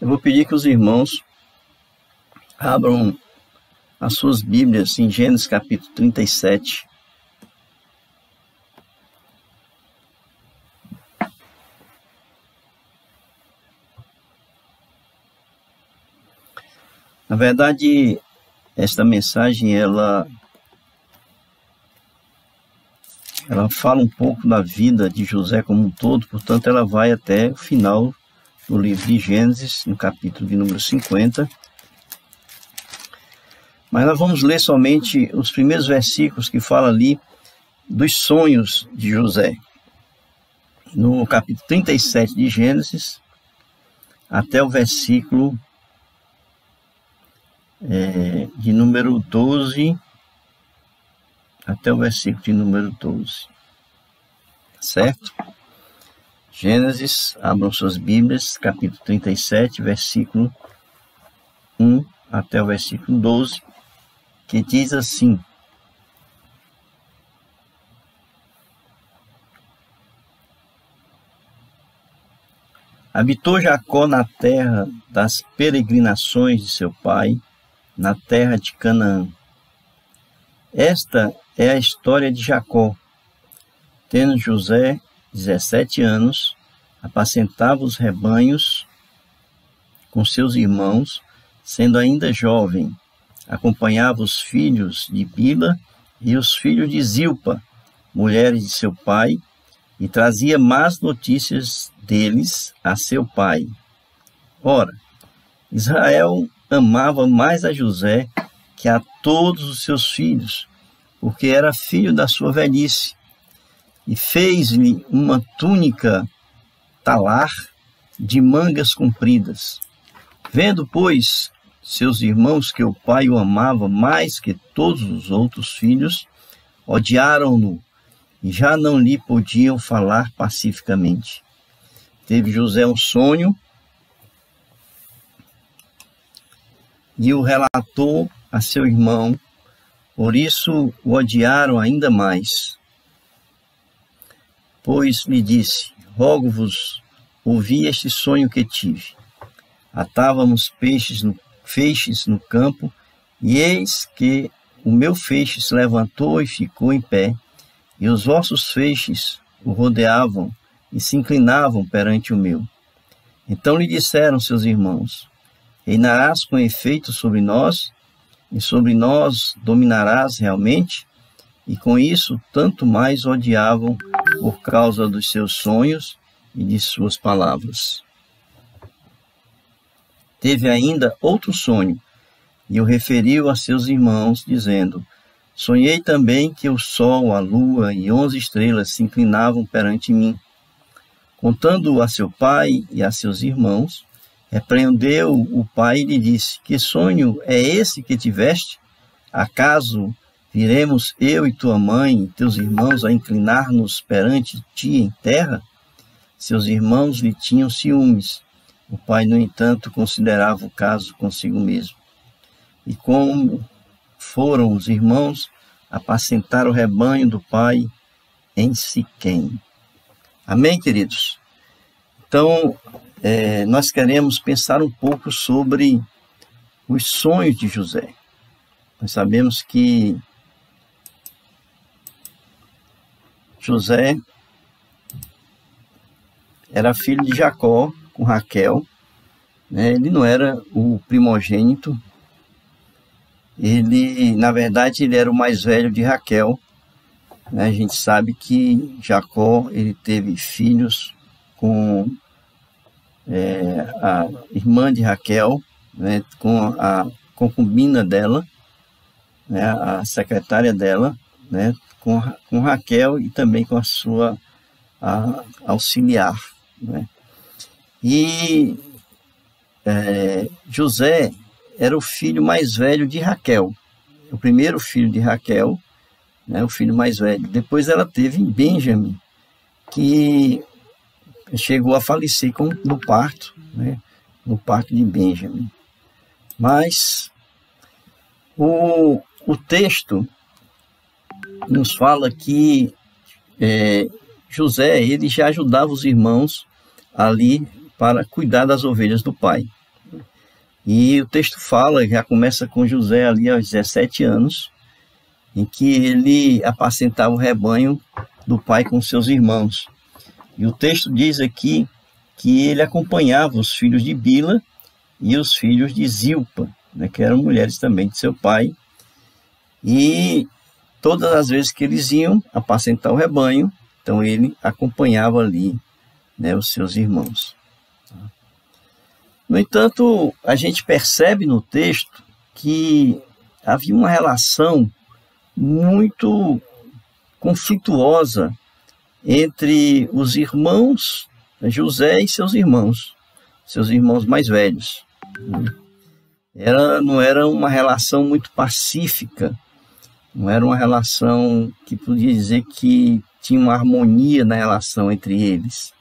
Eu vou pedir que os irmãos abram as suas Bíblias em Gênesis capítulo 37. Na verdade, esta mensagem, ela fala um pouco da vida de José como um todo, portanto, ela vai até o final do livro de Gênesis, no capítulo de número 50. Mas nós vamos ler somente os primeiros versículos que falam ali dos sonhos de José. No capítulo 37 de Gênesis, até o versículo de número 12, até o versículo de número 12, certo? Gênesis, abram suas Bíblias, capítulo 37, versículo 1 até o versículo 12, que diz assim: Habitou Jacó na terra das peregrinações de seu pai, na terra de Canaã. Esta é a história de Jacó. Tendo José 17 anos, apacentava os rebanhos com seus irmãos, sendo ainda jovem. Acompanhava os filhos de Bila e os filhos de Zilpa, mulheres de seu pai, e trazia más notícias deles a seu pai. Ora, Israel amava mais a José que a todos os seus filhos, porque era filho da sua velhice, e fez-lhe uma túnica talar de mangas compridas. Vendo, pois, seus irmãos que o pai o amava mais que todos os outros filhos, odiaram-no e já não lhe podiam falar pacificamente. Teve José um sonho e o relatou a seu irmão, por isso o odiaram ainda mais. Pois lhe disse: rogo-vos, ouvi este sonho que tive. Atávamos feixes no campo, e eis que o meu feixe se levantou e ficou em pé, e os vossos feixes o rodeavam e se inclinavam perante o meu. Então lhe disseram seus irmãos: reinarás com efeito sobre nós, e sobre nós dominarás realmente? E com isso tanto mais odiavam por causa dos seus sonhos e de suas palavras. Teve ainda outro sonho, e o referiu a seus irmãos, dizendo: sonhei também que o sol, a lua e 11 estrelas se inclinavam perante mim. Contando-o a seu pai e a seus irmãos, repreendeu o pai e lhe disse: que sonho é esse que tiveste? Acaso viremos eu e tua mãe e teus irmãos a inclinar-nos perante ti em terra? Seus irmãos lhe tinham ciúmes. O pai, no entanto, considerava o caso consigo mesmo. E como foram os irmãos apacentar o rebanho do pai em Siquém. Amém, queridos? Então, nós queremos pensar um pouco sobre os sonhos de José. Nós sabemos que José era filho de Jacó com Raquel, né? Ele não era o primogênito, na verdade, ele era o mais velho de Raquel, né? A gente sabe que Jacó ele teve filhos com a irmã de Raquel, né? Com a concubina dela, né? A secretária dela, né? Com Raquel e também com a sua auxiliar, né? E José era o filho mais velho de Raquel, o primeiro filho de Raquel, né? O filho mais velho. Depois ela teve Benjamim, que chegou a falecer no parto, né? No parto de Benjamim. Mas o texto nos fala que José ele já ajudava os irmãos ali para cuidar das ovelhas do pai. E o texto fala, já começa com José ali aos 17 anos, em que ele apacentava o rebanho do pai com seus irmãos. E o texto diz aqui que ele acompanhava os filhos de Bila e os filhos de Zilpa, né, que eram mulheres também de seu pai. E todas as vezes que eles iam apacentar o rebanho, então ele acompanhava ali, né, os seus irmãos. No entanto, a gente percebe no texto que havia uma relação muito conflituosa entre os irmãos, José e seus irmãos mais velhos. Não era uma relação muito pacífica, não era uma relação que podia dizer que tinha uma harmonia na relação entre eles,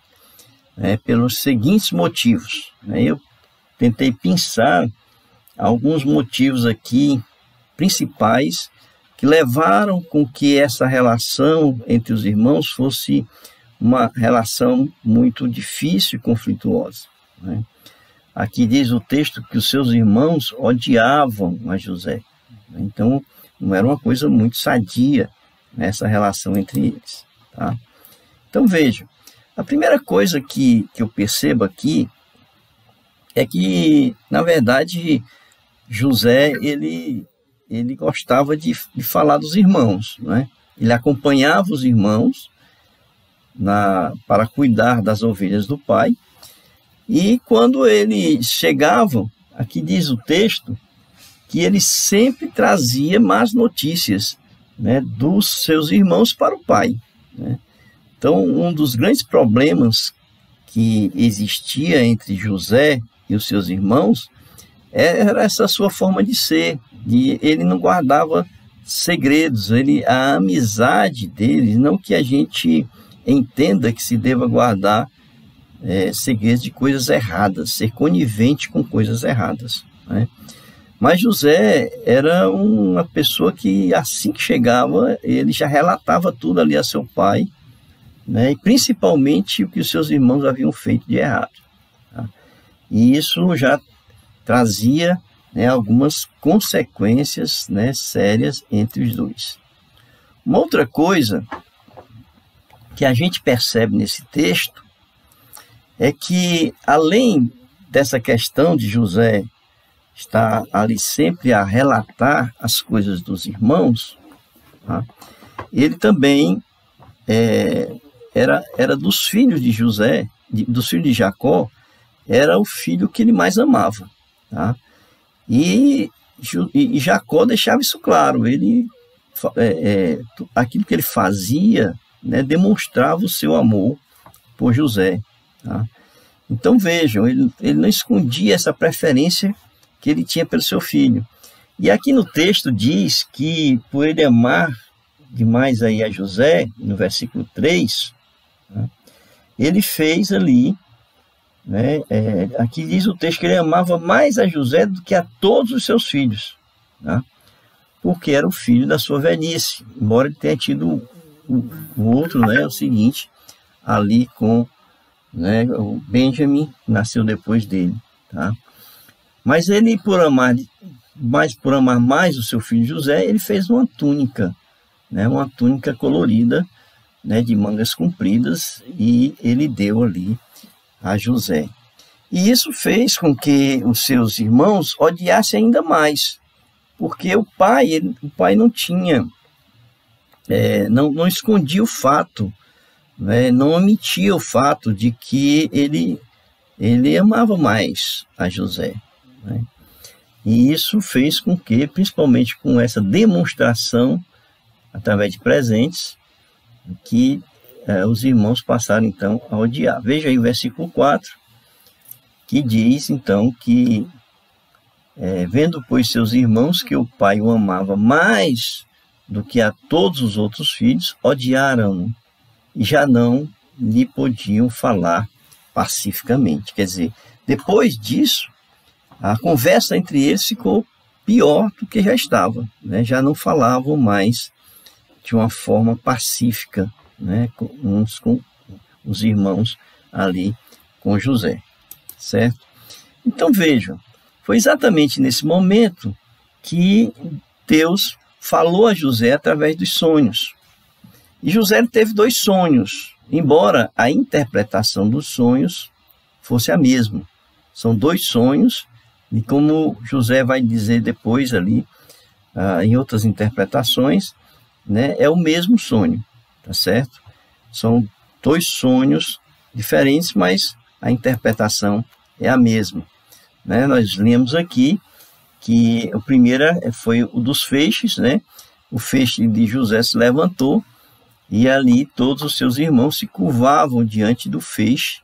pelos seguintes motivos. Eu tentei pensar alguns motivos aqui principais que levaram com que essa relação entre os irmãos fosse uma relação muito difícil e conflituosa. Aqui diz o texto que os seus irmãos odiavam a José. Então, não era uma coisa muito sadia essa relação entre eles. Tá? Então, vejam, a primeira coisa que eu percebo aqui é que, na verdade, José, ele gostava de falar dos irmãos, né? Ele acompanhava os irmãos para cuidar das ovelhas do pai, e quando eles chegavam, aqui diz o texto, que ele sempre trazia más notícias, né, dos seus irmãos para o pai, né? Então, um dos grandes problemas que existia entre José e os seus irmãos era essa sua forma de ser, e ele não guardava segredos, a amizade dele, não que a gente entenda que se deva guardar segredos de coisas erradas, ser conivente com coisas erradas, né? Mas José era uma pessoa que, assim que chegava, ele já relatava tudo ali a seu pai, né? E principalmente o que os seus irmãos haviam feito de errado, tá? E isso já trazia, né, algumas consequências, né, sérias entre os dois. Uma outra coisa que a gente percebe nesse texto é que, além dessa questão de José estar ali sempre a relatar as coisas dos irmãos, tá, ele também era dos filhos de José, dos filhos de Jacó, era o filho que ele mais amava, tá? E Jacó deixava isso claro, aquilo que ele fazia, né, demonstrava o seu amor por José, tá? Então vejam, ele não escondia essa preferência que ele tinha pelo seu filho. E aqui no texto diz que, por ele amar demais aí a José, no versículo 3, tá, ele fez ali, né, aqui diz o texto que ele amava mais a José do que a todos os seus filhos, tá? Porque era o filho da sua velhice, embora ele tenha tido o outro, né, o seguinte, ali com, né, o Benjamim, que nasceu depois dele, tá? Mas ele, por amar mais o seu filho José, ele fez uma túnica, né, uma túnica colorida, né, de mangas compridas, e ele deu ali a José. E isso fez com que os seus irmãos odiassem ainda mais, porque o pai não tinha, não escondia o fato, né, não omitia o fato de que ele amava mais a José, né? E isso fez com que, principalmente com essa demonstração, através de presentes, que os irmãos passaram então a odiar. Veja aí o versículo 4, que diz então que, vendo pois seus irmãos que o pai o amava mais do que a todos os outros filhos, odiaram-no e já não lhe podiam falar pacificamente. Quer dizer, depois disso, a conversa entre eles ficou pior do que já estava, né? Já não falavam mais de uma forma pacífica, né, uns com os irmãos ali com José, certo? Então vejam, Foi exatamente nesse momento que Deus falou a José através dos sonhos. E José teve 2 sonhos, embora a interpretação dos sonhos fosse a mesma. São 2 sonhos, e como José vai dizer depois ali, em outras interpretações, né, é o mesmo sonho, tá certo? São 2 sonhos diferentes, mas a interpretação é a mesma, né? Nós lemos aqui que o primeiro foi o dos feixes, né? O feixe de José se levantou e ali todos os seus irmãos se curvavam diante do feixe,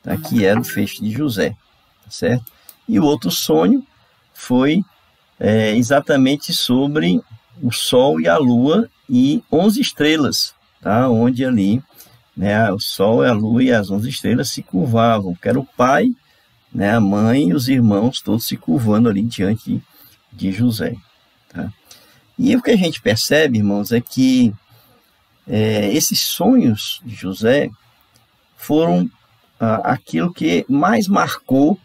tá? Que era o feixe de José, tá certo? E o outro sonho foi exatamente sobre o sol e a lua e 11 estrelas, tá? Onde ali, né, o sol, a lua e as 11 estrelas se curvavam, que era o pai, né, a mãe e os irmãos todos se curvando ali diante de José, tá? E o que a gente percebe, irmãos, é que esses sonhos de José foram aquilo que mais marcou,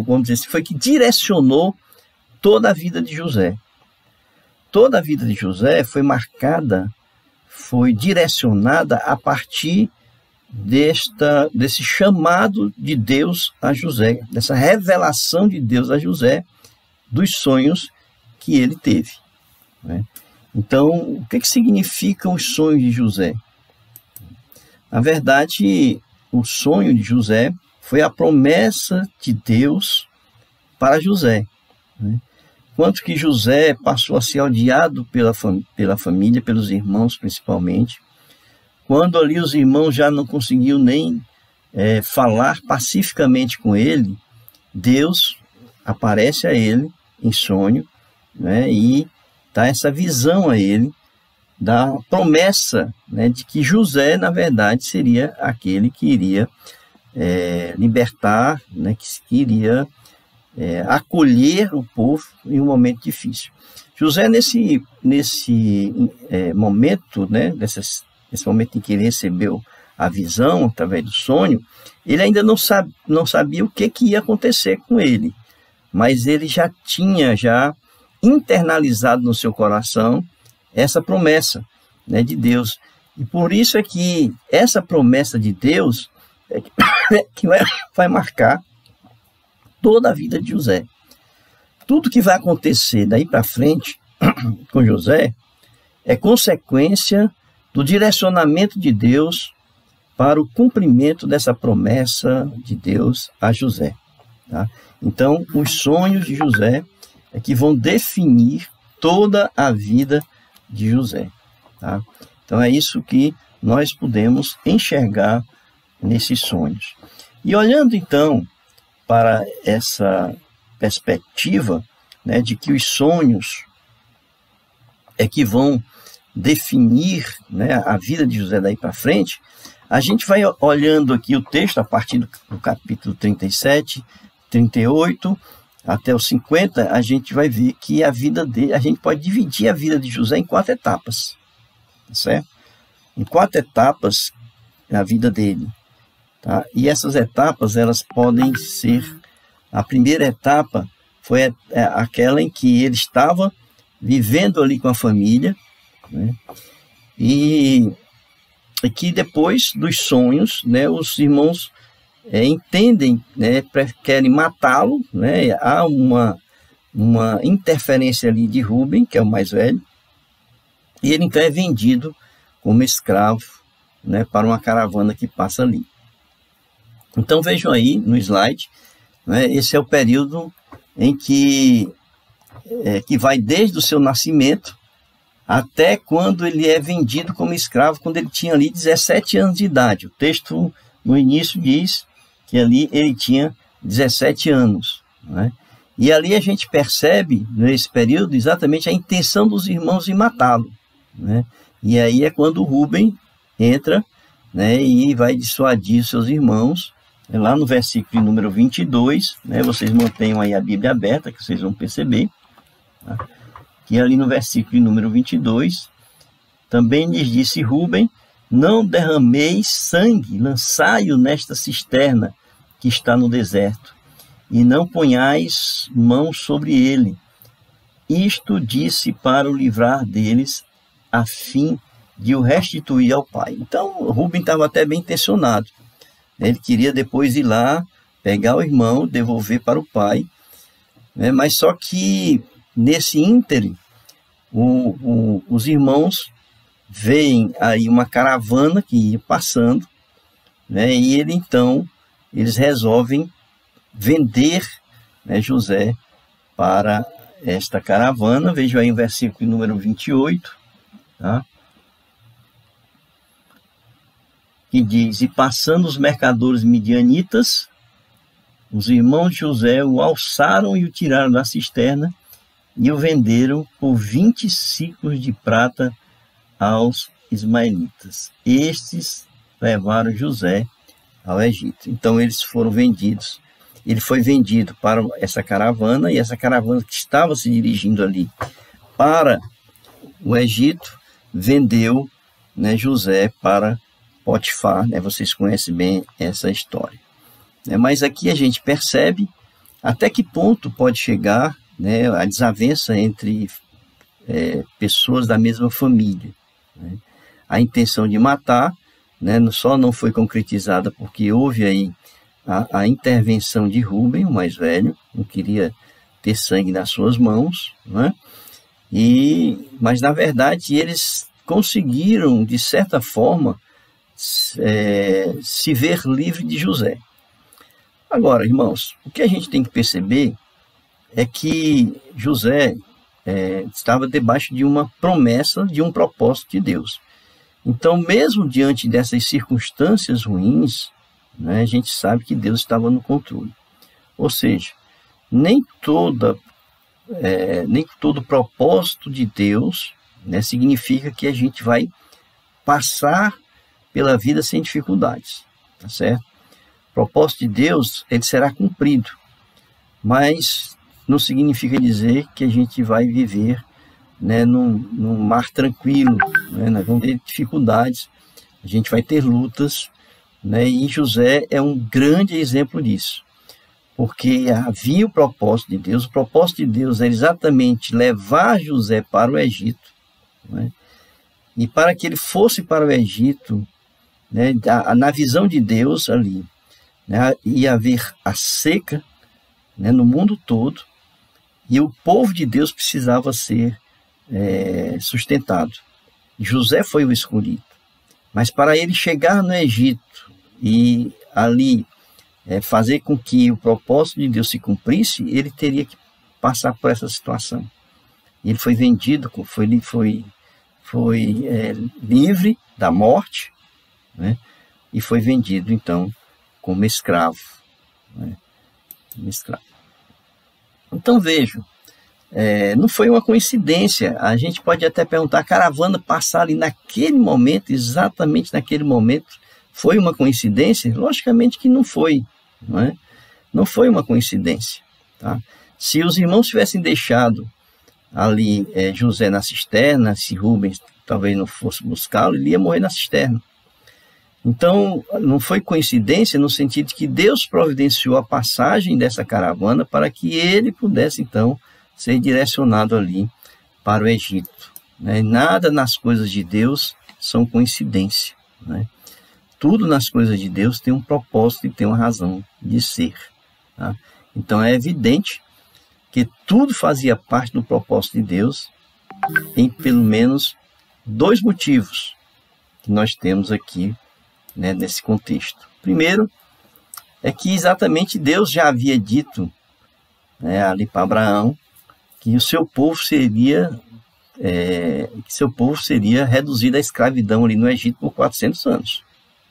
vamos dizer assim, foi que direcionou toda a vida de José. Toda a vida de José foi direcionada a partir desse chamado de Deus a José, dessa revelação de Deus a José, dos sonhos que ele teve, né? Então, o que significam os sonhos de José? Na verdade, o sonho de José foi a promessa de Deus para José, né? Quanto que José passou a ser odiado pela família, pelos irmãos principalmente, quando ali os irmãos já não conseguiam nem falar pacificamente com ele, Deus aparece a ele em sonho, né, e dá essa visão a ele da promessa, né, de que José, na verdade, seria aquele que iria libertar, né, que iria acolher o povo em um momento difícil. José, nesse momento, né, nesse momento em que ele recebeu a visão através do sonho, ele ainda não sabia o que ia acontecer com ele, mas ele já tinha internalizado no seu coração essa promessa, né, de Deus. E por isso é que essa promessa de Deus que vai marcar toda a vida de José. Tudo que vai acontecer daí para frente com José é consequência do direcionamento de Deus para o cumprimento dessa promessa de Deus a José, tá? Então, os sonhos de José é que vão definir toda a vida de José, tá? Então, é isso que nós podemos enxergar nesses sonhos. E olhando, então, para essa perspectiva, né, de que os sonhos é que vão definir, né, a vida de José daí para frente, a gente vai olhando aqui o texto a partir do capítulo 37, 38 até o 50, a gente vai ver que a vida dele, a gente pode dividir a vida de José em 4 etapas, certo? Em 4 etapas a vida dele, tá? E essas etapas, elas podem ser, a primeira etapa foi aquela em que ele estava vivendo ali com a família, né? E que depois dos sonhos, né, os irmãos entendem, né, querem matá-lo, né? Há uma interferência ali de Rubem, que é o mais velho, e ele então é vendido como escravo, né, para uma caravana que passa ali. Então vejam aí no slide, né, esse é o período em que vai desde o seu nascimento até quando ele é vendido como escravo, quando ele tinha ali 17 anos de idade. O texto no início diz que ali ele tinha 17 anos, né? E ali a gente percebe, nesse período, exatamente a intenção dos irmãos em matá-lo, né? E aí é quando Rubem entra, né, e vai dissuadir seus irmãos, lá no versículo número 22, né, vocês mantenham aí a Bíblia aberta, que vocês vão perceber, tá? Que ali no versículo número 22, também lhes disse Rubem: não derrameis sangue, lançai-o nesta cisterna que está no deserto. e não ponhais mão sobre ele. Isto disse para o livrar deles, a fim de o restituir ao pai. Então, Rubem estava até bem intencionado. Ele queria depois ir lá, pegar o irmão, devolver para o pai, né? Mas só que, nesse ínterim, os irmãos veem aí uma caravana que ia passando, né? E eles resolvem vender, né, José para esta caravana. Veja aí o versículo número 28, tá? Que diz: e passando os mercadores midianitas, os irmãos de José o alçaram e o tiraram da cisterna e o venderam por 20 siclos de prata aos ismaelitas. Estes levaram José ao Egito. Então eles foram vendidos. Ele foi vendido para essa caravana, e essa caravana que estava se dirigindo ali para o Egito vendeu, né, José para Potifar, né? Vocês conhecem bem essa história. Mas aqui a gente percebe até que ponto pode chegar, né, a desavença entre pessoas da mesma família, né? A intenção de matar, né, só não foi concretizada porque houve aí a intervenção de Rubem, o mais velho, não queria ter sangue nas suas mãos, né? Mas na verdade eles conseguiram, de certa forma, se ver livre de José. Agora, irmãos, o que a gente tem que perceber é que José estava debaixo de uma promessa, de um propósito de Deus. Então, mesmo diante dessas circunstâncias ruins, né, a gente sabe que Deus estava no controle. Ou seja, nem todo propósito de Deus, né, significa que a gente vai passar pela vida sem dificuldades, tá certo? O propósito de Deus, ele será cumprido, mas não significa dizer que a gente vai viver, né, num mar tranquilo, né? Nós vamos ter dificuldades, a gente vai ter lutas, né? E José é um grande exemplo disso, porque havia o propósito de Deus. O propósito de Deus é exatamente levar José para o Egito, né? E para que ele fosse para o Egito, né, na visão de Deus ali, né, ia haver a seca, né, no mundo todo, e o povo de Deus precisava ser sustentado. José foi o escolhido, mas para ele chegar no Egito e ali fazer com que o propósito de Deus se cumprisse, ele teria que passar por essa situação. Ele foi vendido, foi livre da morte, né? E foi vendido então como escravo, né? Como escravo. Então vejam, não foi uma coincidência. A gente pode até perguntar: a caravana passar ali naquele momento, exatamente naquele momento, foi uma coincidência? Logicamente que não foi, não é? Não foi uma coincidência, tá? Se os irmãos tivessem deixado ali José na cisterna, se Rubens talvez não fosse buscá-lo, ele ia morrer na cisterna. Então, não foi coincidência no sentido de que Deus providenciou a passagem dessa caravana para que ele pudesse, então, ser direcionado ali para o Egito, né? Nada nas coisas de Deus são coincidência, né? Tudo nas coisas de Deus tem um propósito e tem uma razão de ser, tá? Então, é evidente que tudo fazia parte do propósito de Deus, em pelo menos 2 motivos que nós temos aqui, né, nesse contexto. Primeiro, é que exatamente Deus já havia dito, né, ali para Abraão, que o seu povo seria reduzido à escravidão ali no Egito por 400 anos.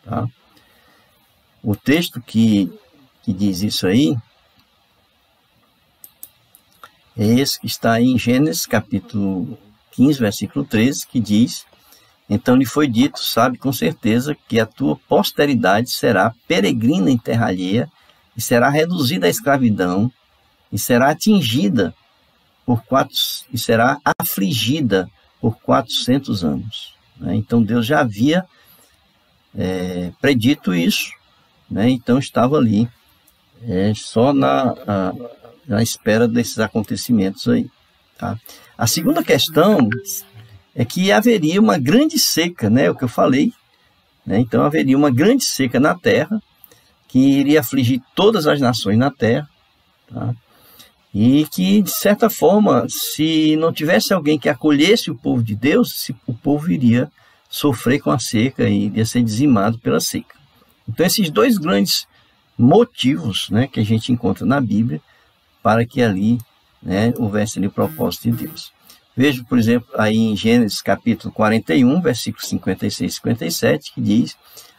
Tá? O texto que diz isso aí é esse que está aí em Gênesis capítulo 15, versículo 13, que diz: então lhe foi dito, sabe com certeza, que a tua posteridade será peregrina em terra alheia, e será reduzida à escravidão, e será atingida e será afligida por 400 anos. Né? Então Deus já havia predito isso, né? Então estava ali só na espera desses acontecimentos aí. Tá? A segunda questão é que haveria uma grande seca, né, o que eu falei, né? Então haveria uma grande seca na terra, que iria afligir todas as nações na terra, tá? E que, de certa forma, se não tivesse alguém que acolhesse o povo de Deus, o povo iria sofrer com a seca e iria ser dizimado pela seca. Então, esses dois grandes motivos, né, que a gente encontra na Bíblia para que ali, né, houvesse ali o propósito de Deus. Veja, por exemplo, aí em Gênesis capítulo 41, versículos 56 e 57, que diz: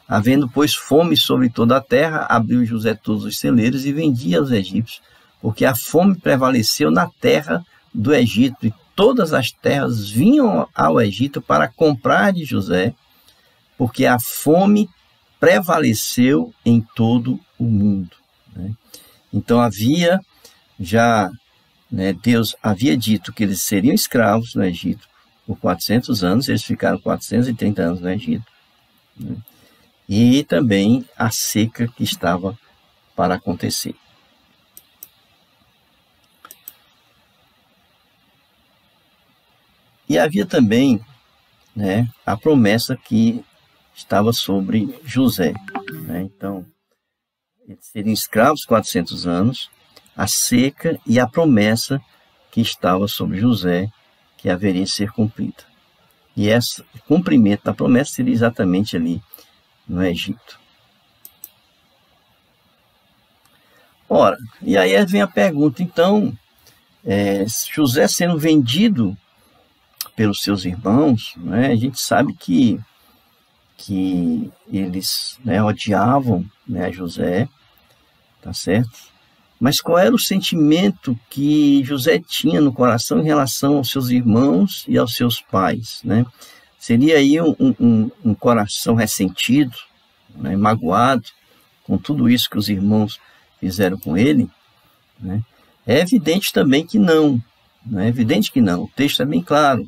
havendo, pois, fome sobre toda a terra, abriu José todos os celeiros e vendia aos egípcios, porque a fome prevaleceu na terra do Egito, e todas as terras vinham ao Egito para comprar de José, porque a fome prevaleceu em todo o mundo. Né? Então havia já, né, Deus havia dito que eles seriam escravos no Egito por 400 anos, eles ficaram 430 anos no Egito. Né? E também a seca que estava para acontecer. E havia também, né, a promessa que estava sobre José. Né? Então, eles seriam escravos 400 anos, a seca e a promessa que estava sobre José, que haveria de ser cumprida. E esse cumprimento da promessa seria exatamente ali no Egito. Ora, e aí vem a pergunta, então, José sendo vendido pelos seus irmãos, né, a gente sabe que eles, né, odiavam, né, José, tá certo? Mas qual era o sentimento que José tinha no coração em relação aos seus irmãos e aos seus pais, né? Seria aí um coração ressentido, né, magoado com tudo isso que os irmãos fizeram com ele, né? É evidente também que não, é evidente que não, o texto é bem claro,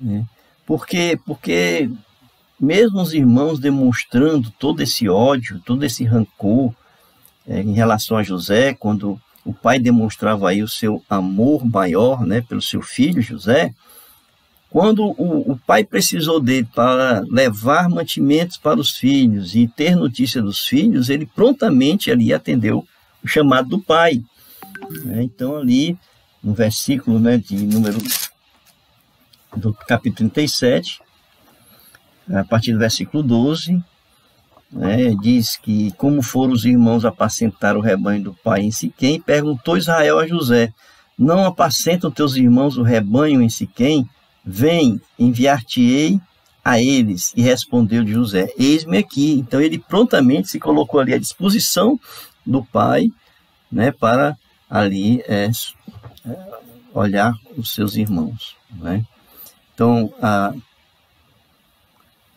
né? Porque mesmo os irmãos demonstrando todo esse ódio, todo esse rancor em relação a José, quando o pai demonstrava aí o seu amor maior, né, pelo seu filho José, quando o pai precisou dele para levar mantimentos para os filhos e ter notícia dos filhos, ele prontamente ali atendeu o chamado do pai. Então ali no versículo, né, de número do capítulo 37, a partir do versículo 12, né, diz que como foram os irmãos apacentar o rebanho do pai em Siquém, perguntou Israel a José: não apacentam teus irmãos o rebanho em Siquém? Vem, enviar-te-ei a eles. E respondeu José: eis-me aqui. Então ele prontamente se colocou ali à disposição do pai, né, para ali olhar os seus irmãos, né? Então,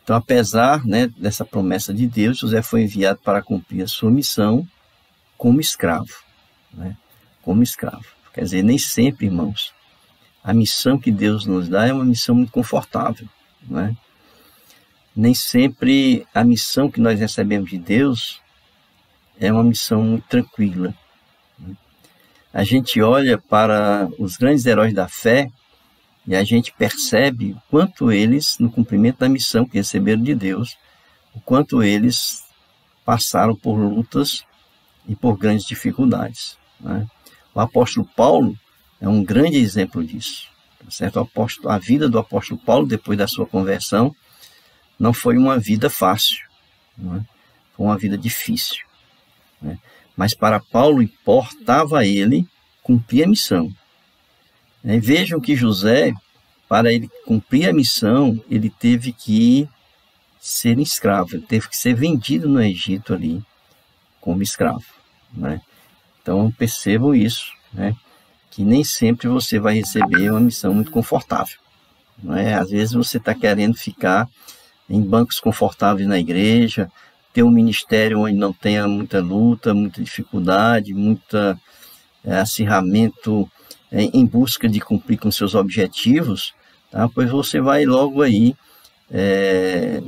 apesar, né, dessa promessa de Deus, José foi enviado para cumprir a sua missão como escravo, né? Como escravo. Quer dizer, nem sempre, irmãos, a missão que Deus nos dá é uma missão muito confortável, né? Nem sempre a missão que nós recebemos de Deus é uma missão muito tranquila. A gente olha para os grandes heróis da fé e a gente percebe o quanto eles, no cumprimento da missão que receberam de Deus, o quanto eles passaram por lutas e por grandes dificuldades, né? O apóstolo Paulo é um grande exemplo disso, certo? A vida do apóstolo Paulo, depois da sua conversão, não foi uma vida fácil, né? Foi uma vida difícil, né? Mas para Paulo importava a ele cumprir a missão. Vejam que José, para ele cumprir a missão, ele teve que ser escravo, ele teve que ser vendido no Egito ali como escravo, né? Então percebam isso, né? Que nem sempre você vai receber uma missão muito confortável, né? Às vezes você está querendo ficar em bancos confortáveis na igreja, ter um ministério onde não tenha muita luta, muita dificuldade, muita acirramento em busca de cumprir com seus objetivos, tá? Pois você vai logo aí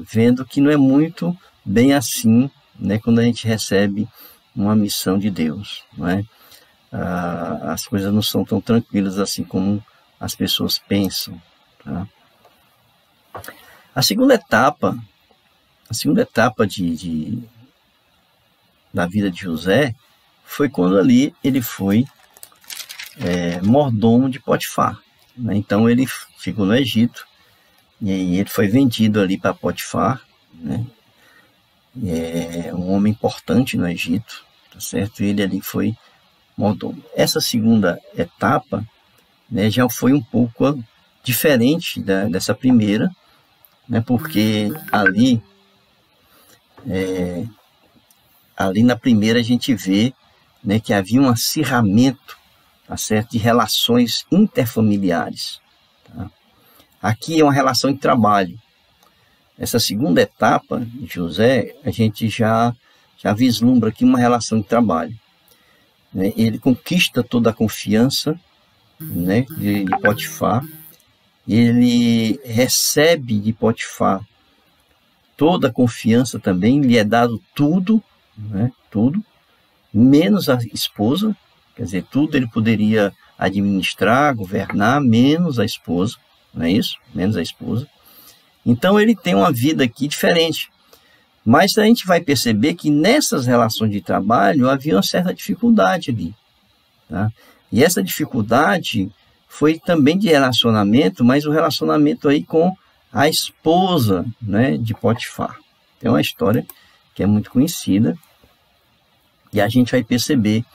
vendo que não é muito bem assim, né, quando a gente recebe uma missão de Deus, não é? As coisas não são tão tranquilas assim como as pessoas pensam, tá? A segunda etapa da vida de José foi quando ali ele foi mordomo de Potifar, né? Então ele ficou no Egito e aí ele foi vendido ali para Potifar, né? É um homem importante no Egito, tá certo? E ele ali foi mordomo. Essa segunda etapa, né, já foi um pouco diferente dessa primeira, né? Porque ali na primeira a gente vê, né, que havia um acirramento, tá certo, de relações interfamiliares, tá? Aqui é uma relação de trabalho. Essa segunda etapa de José, a gente já vislumbra aqui uma relação de trabalho, né? Ele conquista toda a confiança, né, de Potifar. Ele recebe de Potifar toda a confiança também, lhe é dado tudo, né, tudo, menos a esposa, quer dizer, tudo ele poderia administrar, governar, menos a esposa, não é isso? Menos a esposa. Então ele tem uma vida aqui diferente, mas a gente vai perceber que nessas relações de trabalho havia uma certa dificuldade ali, tá? E essa dificuldade foi também de relacionamento, mas o relacionamento aí com a esposa, né, de Potifar. Tem uma história que é muito conhecida e a gente vai perceber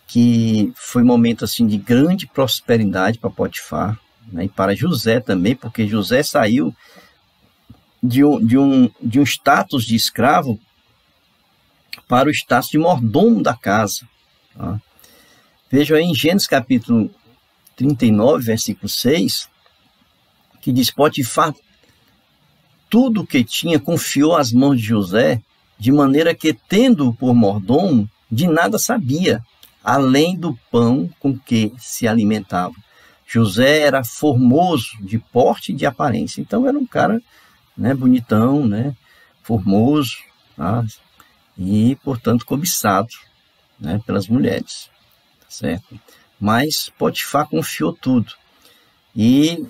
que foi um momento assim de grande prosperidade para Potifar, né, e para José também, porque José saiu de um status de escravo para o status de mordomo da casa, tá? Vejam aí em Gênesis capítulo 39, versículo 6, que diz: Potifar tudo o que tinha confiou às mãos de José, de maneira que, tendo-o por mordomo, de nada sabia, além do pão com que se alimentava. José era formoso de porte e de aparência, então era um cara, né, bonitão, né, formoso, tá? E, portanto, cobiçado, né, pelas mulheres, tá certo? Mas Potifar confiou tudo. E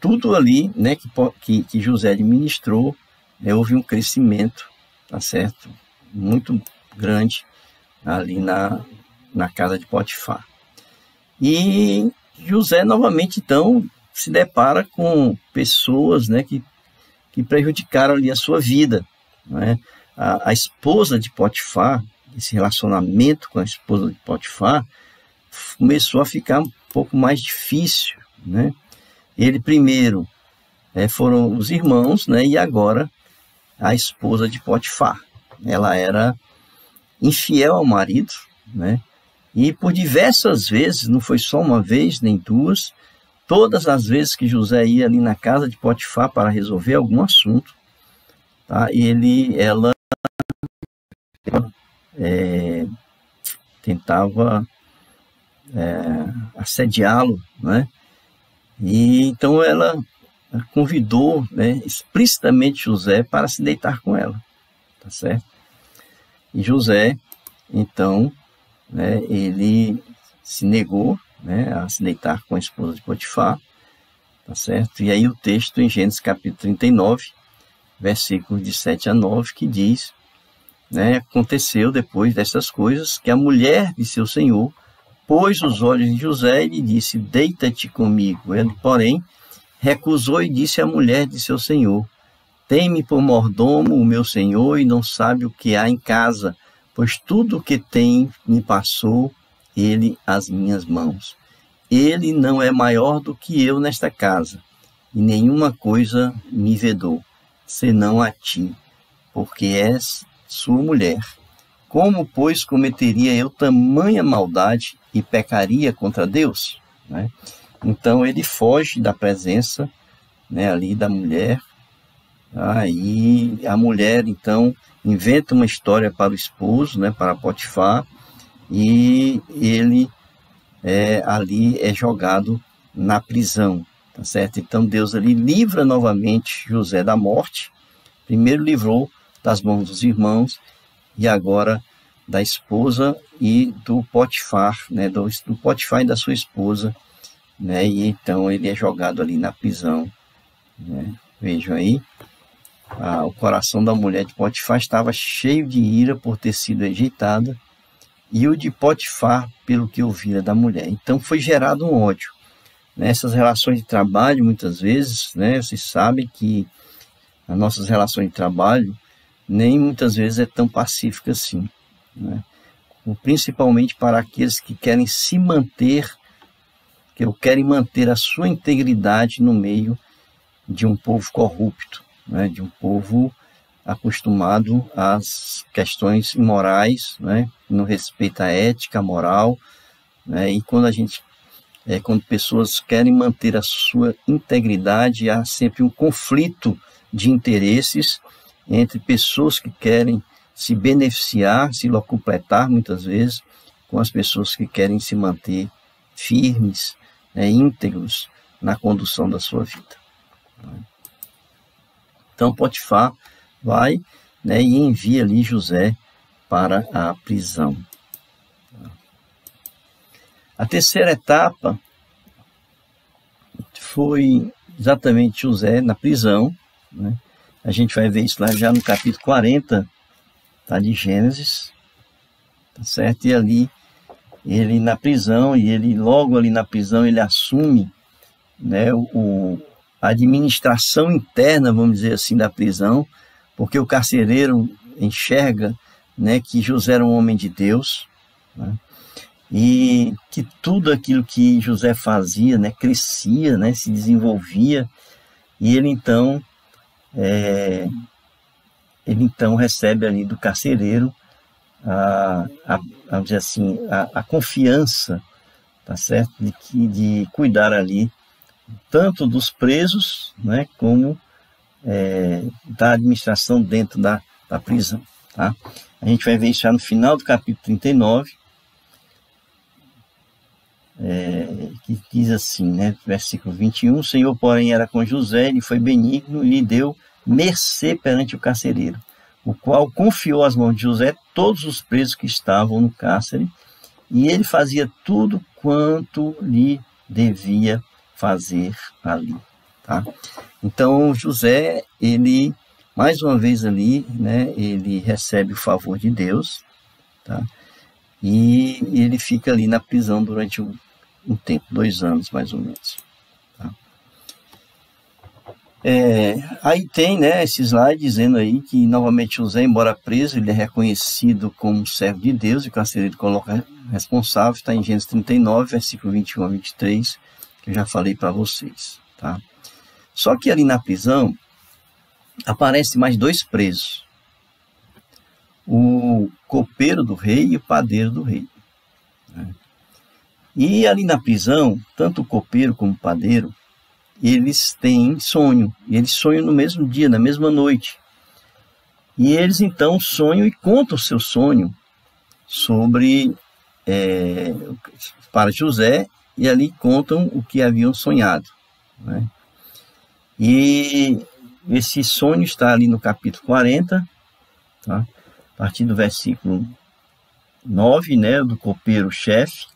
tudo ali, né, que José administrou, houve um crescimento, tá certo? Muito grande ali na casa de Potifar. E José, novamente, então, se depara com pessoas, né, que prejudicaram ali a sua vida, né? A esposa de Potifar, esse relacionamento com a esposa de Potifar, começou a ficar um pouco mais difícil, né? Ele primeiro foram os irmãos, né? E agora a esposa de Potifar. Ela era infiel ao marido, né? E por diversas vezes, não foi só uma vez nem duas, todas as vezes que José ia ali na casa de Potifar para resolver algum assunto, tá? Ela tentava assediá-lo, né? E então ela convidou, né, explicitamente José para se deitar com ela, tá certo? E José, então, né, ele se negou, né, a se deitar com a esposa de Potifar, tá certo? E aí o texto em Gênesis capítulo 39, versículos de 7 a 9, que diz, né, aconteceu depois dessas coisas que a mulher de seu senhor pôs os olhos em José e lhe disse: deita-te comigo. Ele, porém, recusou e disse à mulher de seu senhor: tem-me por mordomo o meu senhor e não sabe o que há em casa, pois tudo o que tem me passou ele às minhas mãos. Ele não é maior do que eu nesta casa, e nenhuma coisa me vedou, senão a ti, porque és sua mulher. Como, pois, cometeria eu tamanha maldade e pecaria contra Deus? Né? Então ele foge da presença, né, ali da mulher. E a mulher, então, inventa uma história para o esposo, né, para Potifar, e ele ali é jogado na prisão, tá certo? Então Deus ali livra novamente José da morte. Primeiro livrou das mãos dos irmãos e agora da esposa e do Potifar, né, do Potifar e da sua esposa, né, e então ele é jogado ali na prisão, né. Vejam aí, o coração da mulher de Potifar estava cheio de ira por ter sido rejeitada, e o de Potifar pelo que ouvira da mulher. Então foi gerado um ódio. Nessas relações de trabalho, muitas vezes, né, vocês sabem que as nossas relações de trabalho nem muitas vezes é tão pacífica assim, né? Principalmente para aqueles que querem se manter, que querem manter a sua integridade no meio de um povo corrupto, né? De um povo acostumado às questões imorais, né? Não respeita a ética, a moral, né? E quando pessoas querem manter a sua integridade, há sempre um conflito de interesses entre pessoas que querem se beneficiar, se locupletar muitas vezes, com as pessoas que querem se manter firmes, né, íntegros na condução da sua vida. Então Potifar vai, né, e envia ali José para a prisão. A terceira etapa foi exatamente José na prisão, né? A gente vai ver isso lá já no capítulo 40, tá, de Gênesis, tá certo? E ali, ele na prisão, e ele logo ali na prisão, ele assume, né, a administração interna, vamos dizer assim, da prisão, porque o carcereiro enxerga, né, que José era um homem de Deus, né, e que tudo aquilo que José fazia, né, crescia, né, se desenvolvia, e ele então recebe ali do carcereiro vamos dizer assim, a confiança, tá certo, de cuidar ali tanto dos presos, né, como da administração dentro da prisão, tá? A gente vai ver isso já no final do capítulo 39, que diz assim, né, versículo 21, o Senhor, porém, era com José, ele foi benigno e lhe deu mercê perante o carcereiro, o qual confiou às mãos de José todos os presos que estavam no cárcere, e ele fazia tudo quanto lhe devia fazer ali, tá? Então José, ele mais uma vez ali, né, ele recebe o favor de Deus, tá? E ele fica ali na prisão durante um tempo, 2 anos mais ou menos, tá? Aí tem, né, esse slide dizendo aí que novamente José, embora preso, ele é reconhecido como servo de Deus, e o carcereiro coloca responsável, está em Gênesis 39, versículo 21 a 23, que eu já falei para vocês, tá? Só que ali na prisão aparecem mais 2 presos, o copeiro do rei e o padeiro do rei, né? E ali na prisão, tanto o copeiro como o padeiro, eles têm sonho, e eles sonham no mesmo dia, na mesma noite. E eles então sonham e contam o seu sonho para José, e ali contam o que haviam sonhado, né? E esse sonho está ali no capítulo 40, tá? A partir do versículo 9, né, do copeiro-chefe,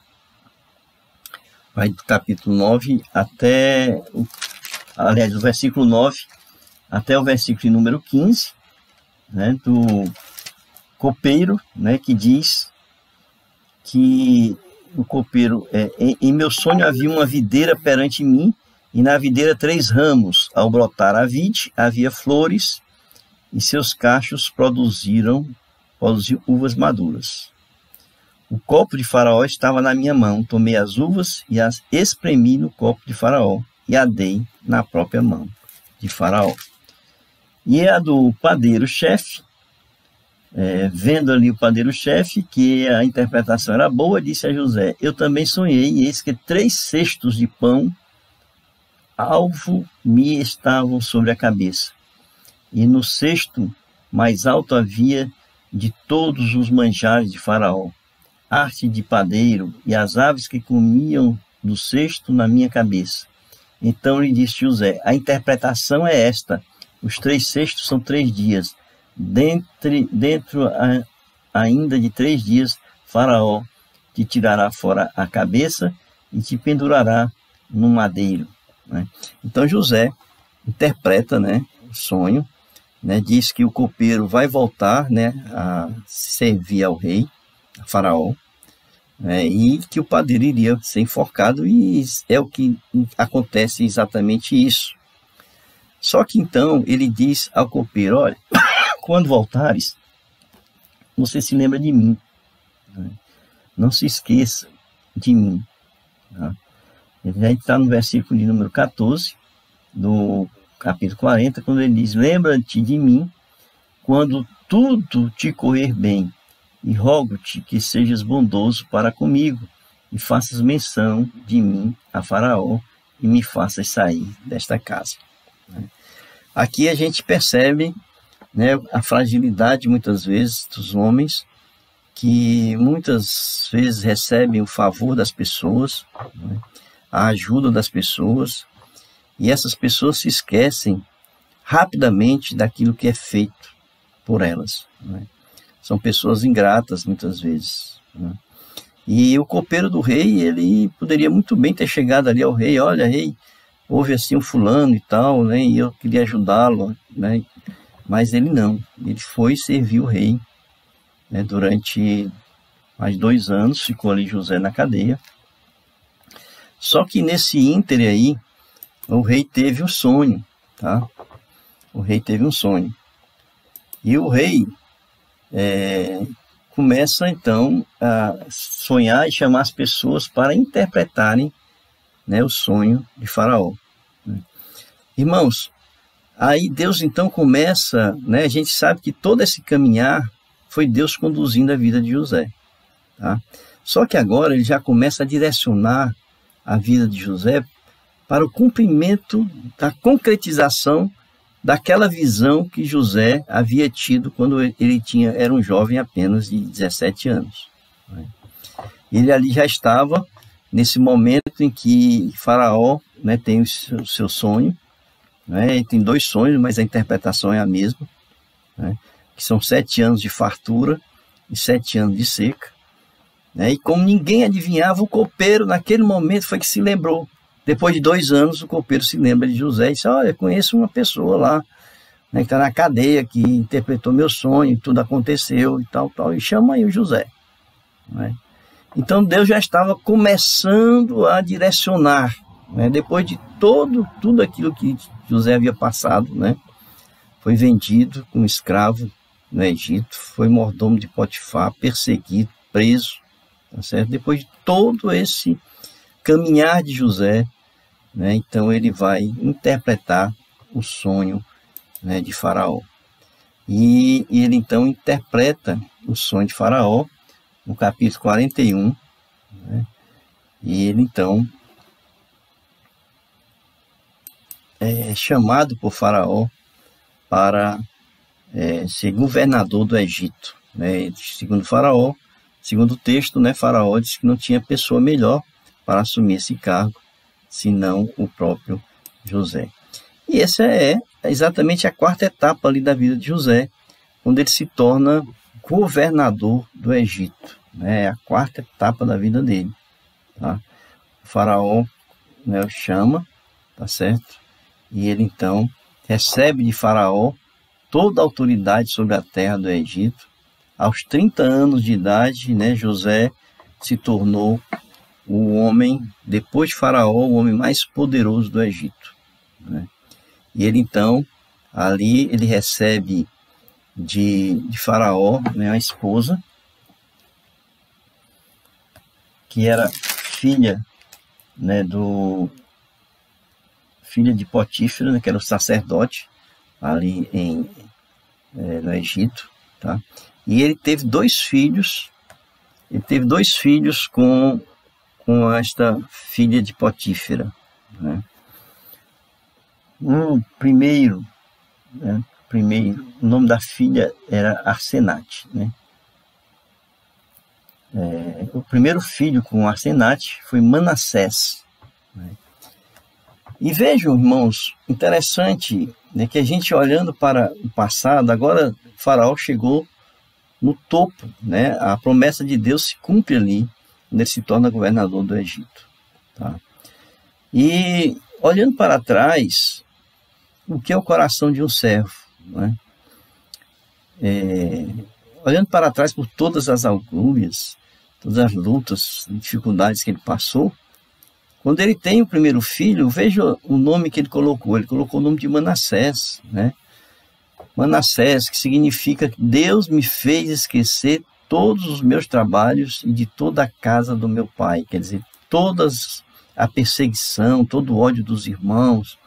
vai do capítulo 9 até, do versículo 9 até o versículo número 15, né, do copeiro, né, que diz que o copeiro, em meu sonho havia uma videira perante mim, e na videira 3 ramos. Ao brotar a vide, havia flores, e seus cachos produziam uvas maduras. O copo de Faraó estava na minha mão, tomei as uvas e as espremi no copo de Faraó, e a dei na própria mão de Faraó. E a do padeiro-chefe, vendo ali o padeiro-chefe, que a interpretação era boa, disse a José, eu também sonhei, e eis que 3 cestos de pão alvo me estavam sobre a cabeça, e no cesto mais alto havia de todos os manjares de Faraó, arte de padeiro, e as aves que comiam do cesto na minha cabeça. Então lhe disse José, a interpretação é esta, os 3 cestos são 3 dias, dentro ainda de 3 dias, Faraó te tirará fora a cabeça e te pendurará no madeiro. Né? Então José interpreta, né, o sonho, né, diz que o copeiro vai voltar, né, a servir ao rei, a Faraó, né, e que o padeiro iria ser enforcado, e é o que acontece exatamente isso. Só que então ele diz ao copeiro: olha, quando voltares, você se lembra de mim, né? Não se esqueça de mim. Tá? A gente está no versículo de número 14 do capítulo 40, quando ele diz: lembra-te de mim quando tudo te correr bem, e rogo-te que sejas bondoso para comigo, e faças menção de mim a Faraó, e me faças sair desta casa. Aqui a gente percebe, né, a fragilidade muitas vezes dos homens, que muitas vezes recebem o favor das pessoas, né, a ajuda das pessoas, e essas pessoas se esquecem rapidamente daquilo que é feito por elas. Né? São pessoas ingratas muitas vezes. Né? E o copeiro do rei, ele poderia muito bem ter chegado ali ao rei: olha, rei, houve assim um fulano e tal, né, e eu queria ajudá-lo, né? Mas ele não, ele foi servir o rei, né, durante mais 2 anos, ficou ali José na cadeia. Só que nesse íntere aí, o rei teve um sonho, tá? O rei teve um sonho. E o rei começa então a sonhar e chamar as pessoas para interpretarem, né, o sonho de Faraó. Irmãos, aí Deus então começa, né, a gente sabe que todo esse caminhar foi Deus conduzindo a vida de José. Tá? Só que agora ele já começa a direcionar a vida de José para o cumprimento da concretização daquela visão que José havia tido quando ele era um jovem apenas de 17 anos. Ele ali já estava nesse momento em que Faraó, né, tem o seu sonho, né, ele tem 2 sonhos, mas a interpretação é a mesma, né, que são 7 anos de fartura e 7 anos de seca. Né, e como ninguém adivinhava, o copeiro naquele momento foi que se lembrou. Depois de 2 anos, o copeiro se lembra de José e disse: olha, conheço uma pessoa lá, né, que está na cadeia, que interpretou meu sonho, tudo aconteceu e tal, e chama aí o José. Né? Então Deus já estava começando a direcionar, né, depois de tudo aquilo que José havia passado, né, foi vendido como escravo no Egito, foi mordomo de Potifar, perseguido, preso, tá certo? Depois de todo esse caminhar de José, né, então ele vai interpretar o sonho, né, de Faraó. E ele então interpreta o sonho de Faraó no capítulo 41, né, e ele então é chamado por Faraó para ser governador do Egito. Né? Segundo Faraó, segundo o texto, né, Faraó disse que não tinha pessoa melhor para assumir esse cargo, senão o próprio José. E essa é exatamente a 4ª etapa ali da vida de José, quando ele se torna governador do Egito. Né? É a 4ª etapa da vida dele. Tá? O Faraó, né, o chama, tá certo? E ele então recebe de Faraó toda a autoridade sobre a terra do Egito. Aos 30 anos de idade, né, José se tornou o homem, depois de Faraó, o homem mais poderoso do Egito. Né? E ele então, ali ele recebe de Faraó, né, a esposa, que era filha, né, filha de Potífera, né, que era o sacerdote ali no Egito, tá? E ele teve 2 filhos, com esta filha de Potífera, né? Primeiro, o nome da filha era Arsenate, né? O primeiro filho com Arsenate foi Manassés, né? E vejam, irmãos, interessante, né, que a gente olhando para o passado, agora Faraó chegou no topo, né? A promessa de Deus se cumpre ali, quando ele se torna governador do Egito. Tá? E olhando para trás, o que é o coração de um servo? Né? Olhando para trás por todas as angústias, todas as lutas, dificuldades que ele passou, quando ele tem o primeiro filho, veja o nome que ele colocou o nome de Manassés, né? Manassés, que significa que Deus me fez esquecer todos os meus trabalhos e de toda a casa do meu pai, quer dizer, todas a perseguição, todo o ódio dos irmãos,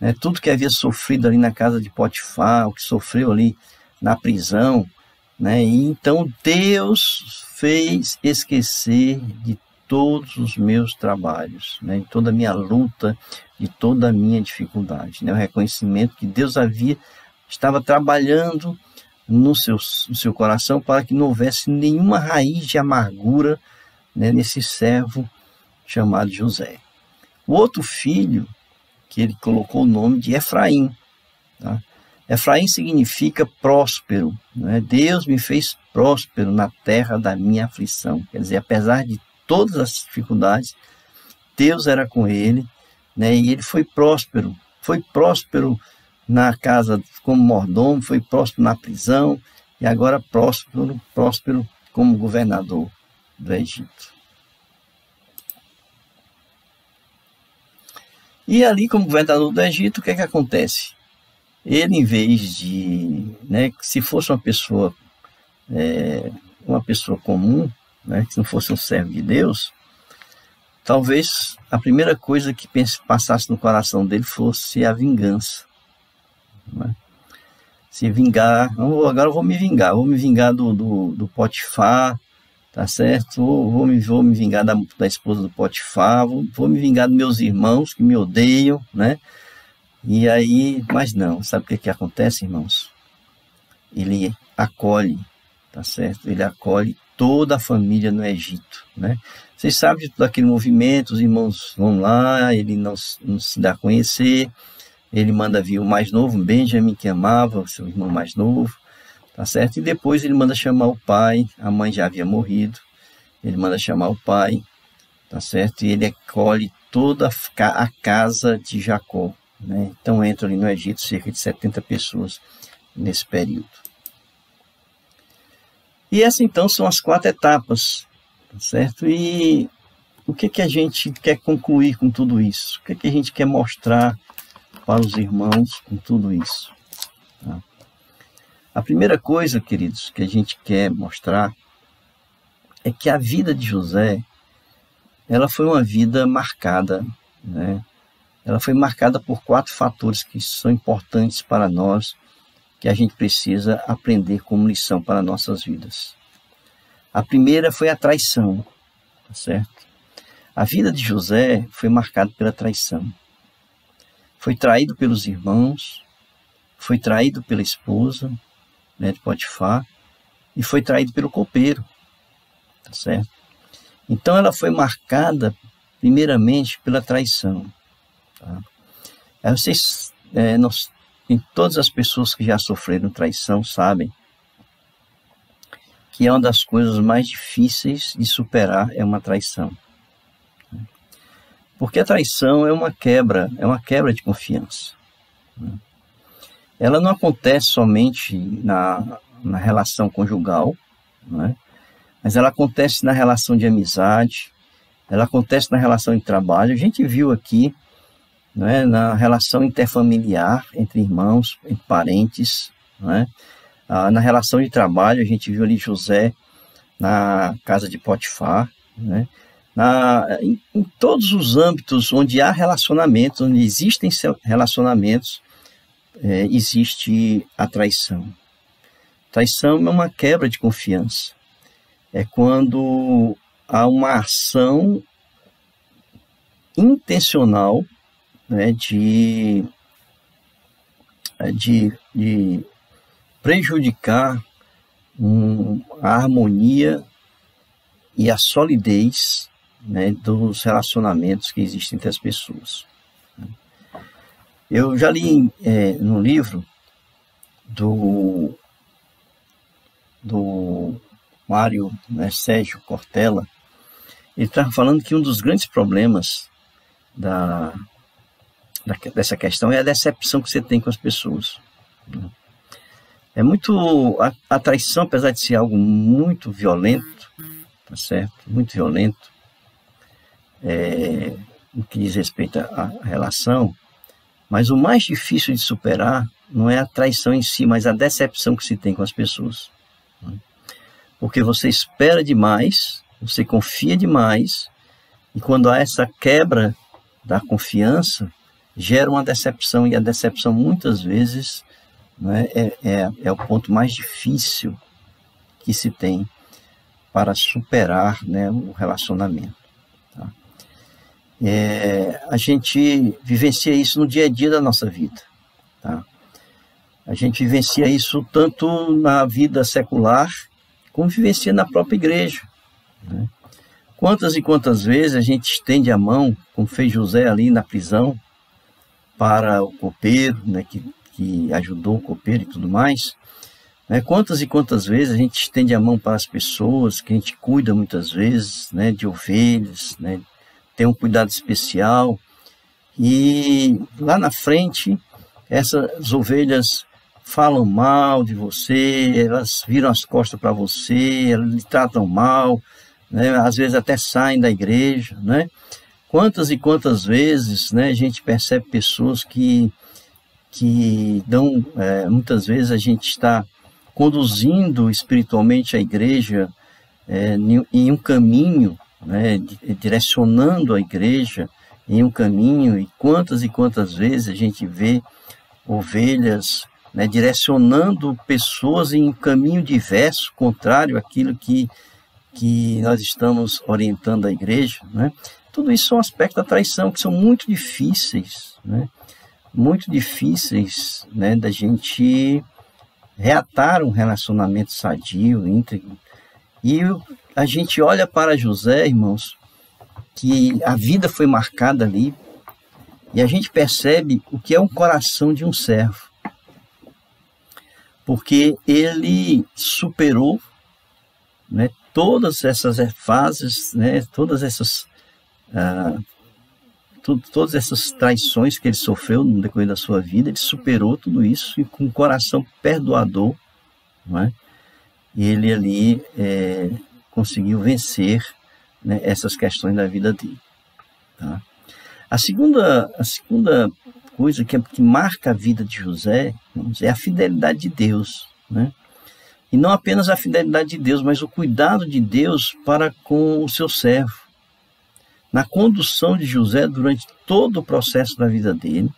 né? Tudo que havia sofrido ali na casa de Potifar, o que sofreu ali na prisão, né? E então Deus fez esquecer de todos os meus trabalhos, né? De toda a minha luta, de toda a minha dificuldade, né? O reconhecimento que Deus estava trabalhando no seu coração para que não houvesse nenhuma raiz de amargura, né, nesse servo chamado José. O outro filho, que ele colocou o nome de Efraim. Tá? Efraim significa próspero, né? Deus me fez próspero na terra da minha aflição. Quer dizer, apesar de todas as dificuldades, Deus era com ele, né? E ele foi próspero na casa como mordomo, foi próspero na prisão e agora próspero como governador do Egito. E ali, como governador do Egito, o que é que acontece? Ele, em vez de, né, se fosse uma pessoa comum, né, que não fosse um servo de Deus, talvez a primeira coisa que passasse no coração dele fosse a vingança. Né? Se vingar, agora eu vou me vingar do Potifar, tá certo? Vou me vingar da esposa do Potifar, vou me vingar dos meus irmãos que me odeiam, né? E aí, mas não, sabe o que acontece, irmãos? Ele acolhe, tá certo? Ele acolhe toda a família no Egito, né? Vocês sabem de todo aquele movimento, os irmãos vão lá, ele não se dá a conhecer, ele manda vir o mais novo, Benjamim, que amava o seu irmão mais novo, tá certo? E depois ele manda chamar o pai, a mãe já havia morrido, ele manda chamar o pai, tá certo? E ele acolhe toda a casa de Jacó, né? Então entram ali no Egito cerca de 70 pessoas nesse período. E essas então são as 4 etapas, tá certo? E o que a gente quer concluir com tudo isso? O que a gente quer mostrar para os irmãos com tudo isso? Tá? A primeira coisa, queridos, que a gente quer mostrar é que a vida de José, ela foi uma vida marcada, né? Ela foi marcada por 4 fatores que são importantes para nós, que a gente precisa aprender como lição para nossas vidas. A primeira foi a traição, tá certo? A vida de José foi marcada pela traição. Foi traído pelos irmãos, foi traído pela esposa, né, de Potifar, e foi traído pelo copeiro, tá certo? Então ela foi marcada primeiramente pela traição. Tá? Todas as pessoas que já sofreram traição sabem que é uma das coisas mais difíceis de superar é uma traição. Porque a traição é uma quebra de confiança. Ela não acontece somente na relação conjugal, né? Mas ela acontece na relação de amizade, ela acontece na relação de trabalho. A gente viu aqui, né, na relação interfamiliar, entre irmãos, entre parentes, né? Na relação de trabalho, a gente viu ali José na casa de Potifar, né? Em todos os âmbitos onde há relacionamentos, onde existem relacionamentos, existe a traição. Traição é uma quebra de confiança. É quando há uma ação intencional, né, de prejudicar a harmonia e a solidez, né, dos relacionamentos que existem entre as pessoas. Eu já li no livro do do Mário, né, Sérgio Cortella, ele estava falando que um dos grandes problemas dessa questão é a decepção que você tem com as pessoas. É muito... A traição, apesar de ser algo muito violento, tá certo? Muito violento, no que diz respeito à relação, mas o mais difícil de superar não é a traição em si, mas a decepção que se tem com as pessoas. Porque você espera demais, você confia demais, e quando há essa quebra da confiança, gera uma decepção, e a decepção muitas vezes, né, é o ponto mais difícil que se tem para superar, né, o relacionamento. Tá? A gente vivencia isso no dia a dia da nossa vida. Tá? A gente vivencia isso tanto na vida secular, como vivencia na própria igreja. Né? Quantas e quantas vezes a gente estende a mão, como fez José ali na prisão, para o copeiro, né, que ajudou o copeiro e tudo mais. Né? Quantas e quantas vezes a gente estende a mão para as pessoas, que a gente cuida muitas vezes, né, de ovelhas, né, tem um cuidado especial, e lá na frente essas ovelhas falam mal de você, elas viram as costas para você, elas lhe tratam mal, né? Às vezes até saem da igreja, né? Quantas e quantas vezes, né, a gente percebe pessoas que dão, muitas vezes a gente está conduzindo espiritualmente a igreja em um caminho, né, direcionando a igreja em um caminho, e quantas vezes a gente vê ovelhas, né, direcionando pessoas em um caminho diverso, contrário àquilo que nós estamos orientando a igreja, né? Tudo isso são aspectos da traição que são muito difíceis, né? Muito difíceis, né, da gente reatar um relacionamento sadio, íntegro. E a gente olha para José, irmãos, que a vida foi marcada ali, e a gente percebe o que é um coração de um servo. Porque ele superou, né, todas essas fases, né, todas essas traições que ele sofreu no decorrer da sua vida. Ele superou tudo isso e com um coração perdoador, não é? E ele ali conseguiu vencer, né, essas questões da vida dele. Tá? A segunda coisa que marca a vida de José, é a fidelidade de Deus, né? E não apenas a fidelidade de Deus, mas o cuidado de Deus para com o seu servo. Na condução de José durante todo o processo da vida dele,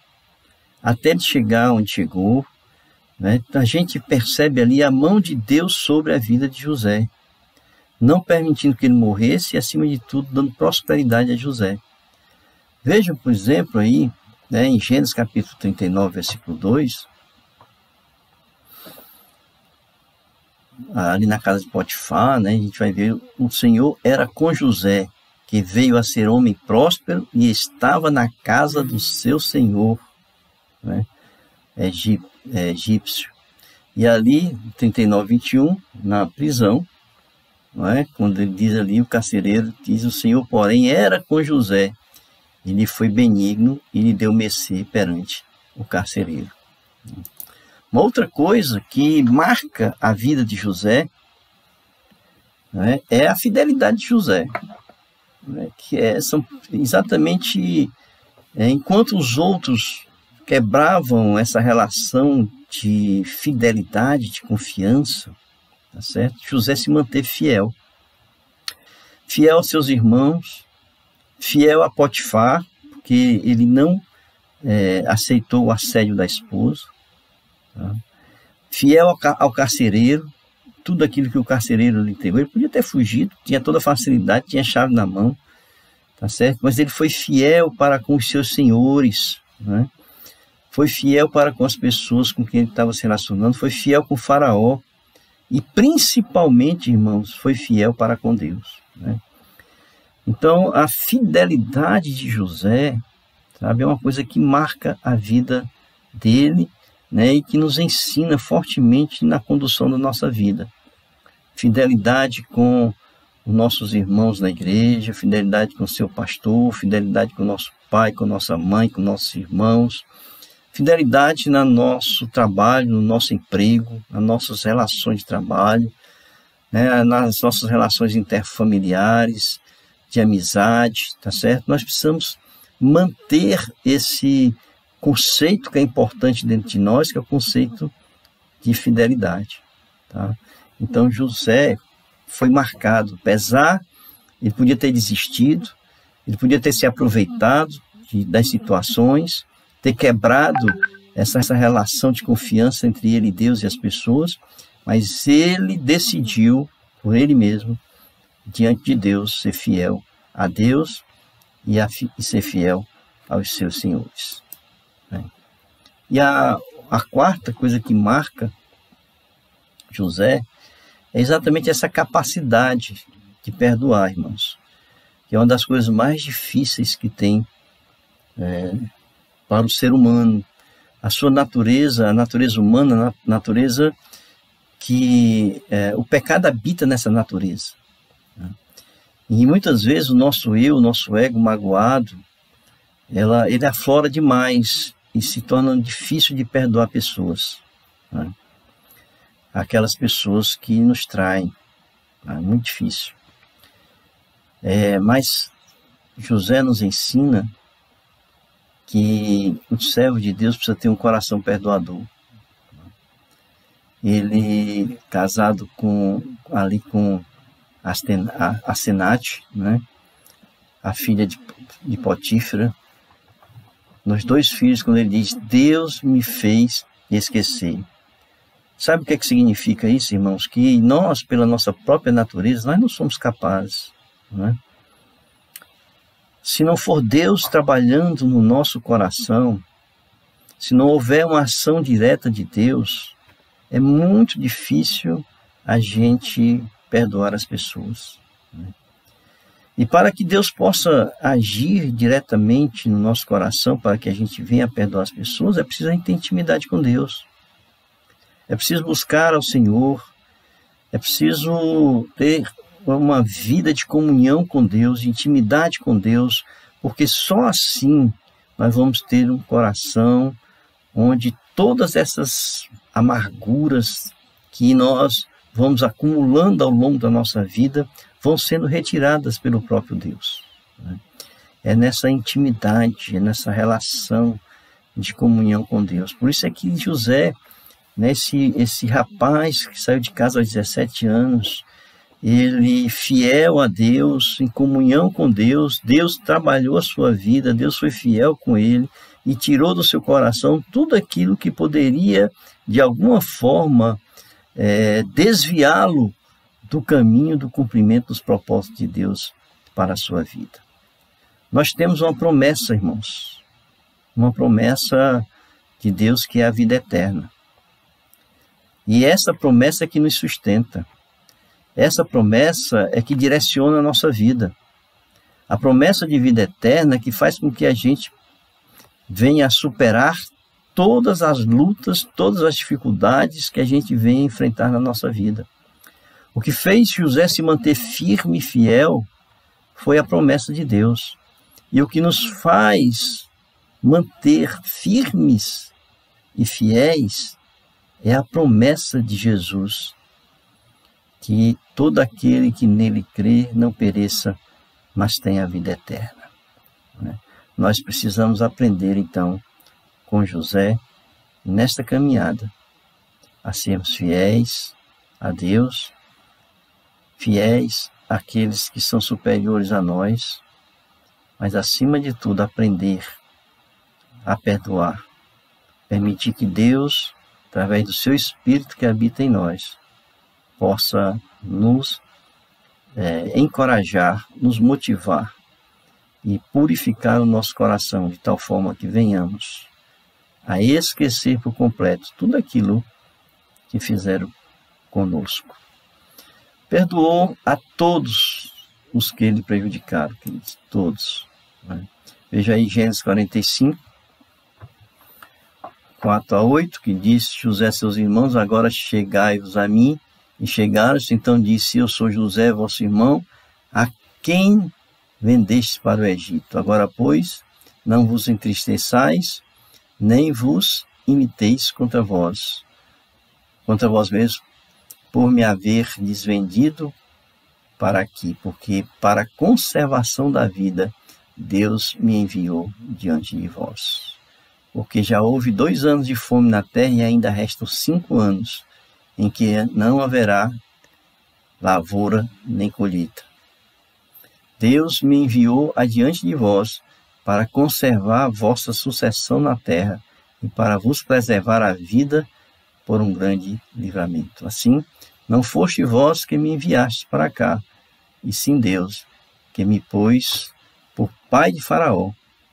até ele chegar onde chegou, né, a gente percebe ali a mão de Deus sobre a vida de José, não permitindo que ele morresse e, acima de tudo, dando prosperidade a José. Vejam, por exemplo, aí, né, em Gênesis capítulo 39, versículo 2, ali na casa de Potifar, né, a gente vai ver: o Senhor era com José, que veio a ser homem próspero e estava na casa do seu senhor, né, egípcio. E ali, 39, 21, na prisão, não é, quando ele diz ali, o carcereiro diz: o Senhor, porém, era com José, ele foi benigno e lhe deu mercê perante o carcereiro. Uma outra coisa que marca a vida de José, né, é a fidelidade de José, né, são exatamente enquanto os outros quebravam essa relação de fidelidade, de confiança, tá certo? José se manteve fiel. Fiel aos seus irmãos, fiel a Potifar, porque ele não aceitou o assédio da esposa. Tá? Fiel ao carcereiro, tudo aquilo que o carcereiro lhe entregou. Ele podia ter fugido, tinha toda a facilidade, tinha a chave na mão, tá certo? Mas ele foi fiel para com os seus senhores, né? Foi fiel para com as pessoas com quem ele estava se relacionando, foi fiel com o faraó e principalmente, irmãos, foi fiel para com Deus, né? Então, a fidelidade de José, sabe, é uma coisa que marca a vida dele, né, e que nos ensina fortemente na condução da nossa vida. fidelidade com os nossos irmãos na igreja, fidelidade com o seu pastor, fidelidade com o nosso pai, com a nossa mãe, com nossos irmãos, fidelidade no nosso trabalho, no nosso emprego, nas nossas relações de trabalho, né, nas nossas relações interfamiliares, de amizade, tá certo? Nós precisamos manter esse conceito que é importante dentro de nós, que é o conceito de fidelidade, tá? Então José foi marcado, apesar, ele podia ter desistido, ele podia ter se aproveitado das situações, ter quebrado essa relação de confiança entre ele e Deus e as pessoas, mas ele decidiu, por ele mesmo, diante de Deus, ser fiel a Deus e ser fiel aos seus senhores, né? E a quarta coisa que marca José é exatamente essa capacidade de perdoar, irmãos, que é uma das coisas mais difíceis que tem para o ser humano. A sua natureza, a natureza humana, a natureza que o pecado habita nessa natureza, né? E muitas vezes o nosso eu, o nosso ego magoado, ele aflora demais e se torna difícil de perdoar pessoas, né? Aquelas pessoas que nos traem, né? Muito difícil. Mas José nos ensina que o servo de Deus precisa ter um coração perdoador. Ele, casado com Asenate, né? A filha de Potífera, nos 2 filhos, quando ele diz, Deus me fez esquecer. Sabe o que significa isso, irmãos? Que nós, pela nossa própria natureza, nós não somos capazes, né? Se não for Deus trabalhando no nosso coração, se não houver uma ação direta de Deus, é muito difícil a gente perdoar as pessoas, né? E para que Deus possa agir diretamente no nosso coração, para que a gente venha perdoar as pessoas, é preciso a gente ter intimidade com Deus. É preciso buscar ao Senhor, é preciso ter uma vida de comunhão com Deus, de intimidade com Deus, porque só assim nós vamos ter um coração onde todas essas amarguras que nós vamos acumulando ao longo da nossa vida vão sendo retiradas pelo próprio Deus, né? É nessa intimidade, é nessa relação de comunhão com Deus. Por isso é que José, né, esse rapaz que saiu de casa aos 17 anos, ele fiel a Deus, em comunhão com Deus, Deus trabalhou a sua vida, Deus foi fiel com ele e tirou do seu coração tudo aquilo que poderia, de alguma forma, desviá-lo do caminho do cumprimento dos propósitos de Deus para a sua vida. Nós temos uma promessa, irmãos, uma promessa de Deus que é a vida eterna. E essa promessa é que nos sustenta. Essa promessa é que direciona a nossa vida. A promessa de vida eterna é que faz com que a gente venha a superar todas as lutas, todas as dificuldades que a gente vem enfrentar na nossa vida. O que fez José se manter firme e fiel foi a promessa de Deus. E o que nos faz manter firmes e fiéis é a promessa de Jesus, que todo aquele que nele crê não pereça, mas tenha a vida eterna, né? Nós precisamos aprender, então, com José, nesta caminhada, a sermos fiéis a Deus, fiéis àqueles que são superiores a nós, mas, acima de tudo, aprender a perdoar, permitir que Deus, através do seu Espírito que habita em nós, possa nos encorajar, nos motivar e purificar o nosso coração de tal forma que venhamos a esquecer por completo tudo aquilo que fizeram conosco. Perdoou a todos os que ele prejudicaram, queridos, todos, né? Veja aí Gênesis 45, 4 a 8, que diz: José, seus irmãos, agora chegai-vos a mim E chegaram-se, então disse: eu sou José, vosso irmão, a quem vendeste para o Egito. Agora, pois, não vos entristeçais, nem vos imiteis contra vós mesmos, por me haver desvendido para aqui, porque para a conservação da vida Deus me enviou diante de vós. Porque já houve 2 anos de fome na terra e ainda restam 5 anos em que não haverá lavoura nem colheita. Deus me enviou adiante de vós para conservar a vossa sucessão na terra e para vos preservar a vida por um grande livramento. Assim, não foste vós que me enviaste para cá, e sim Deus, que me pôs por pai de Faraó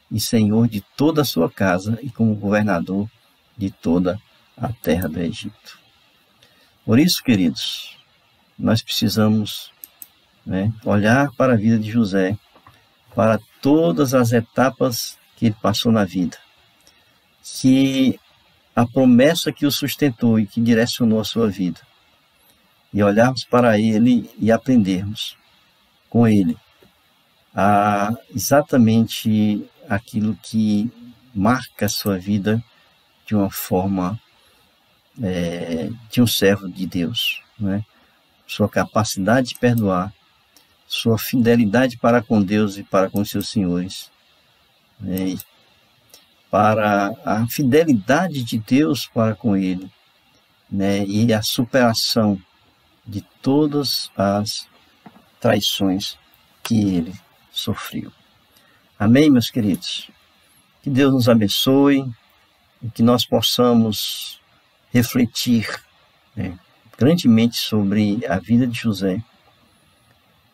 e senhor de toda a sua casa e como governador de toda a terra do Egito. Por isso, queridos, nós precisamos olhar para a vida de José, para todas as etapas que ele passou na vida, que a promessa que o sustentou e que direcionou a sua vida, e olharmos para ele e aprendermos com ele exatamente aquilo que marca a sua vida de uma forma de um servo de Deus, sua capacidade de perdoar, sua fidelidade para com Deus e para com seus senhores, para a fidelidade de Deus para com ele, e a superação de todas as traições que ele sofreu. Amém, meus queridos? Que Deus nos abençoe e que nós possamos refletir grandemente sobre a vida de José,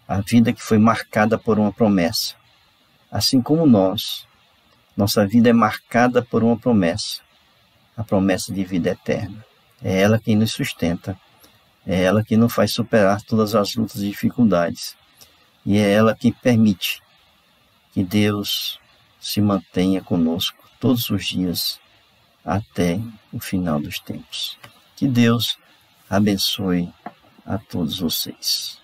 a vida que foi marcada por uma promessa. Assim como nossa vida é marcada por uma promessa, a promessa de vida eterna. É ela quem nos sustenta, é ela que nos faz superar todas as lutas e dificuldades, e é ela que permite que Deus se mantenha conosco todos os dias até o final dos tempos. Que Deus abençoe a todos vocês.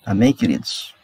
Amém, queridos?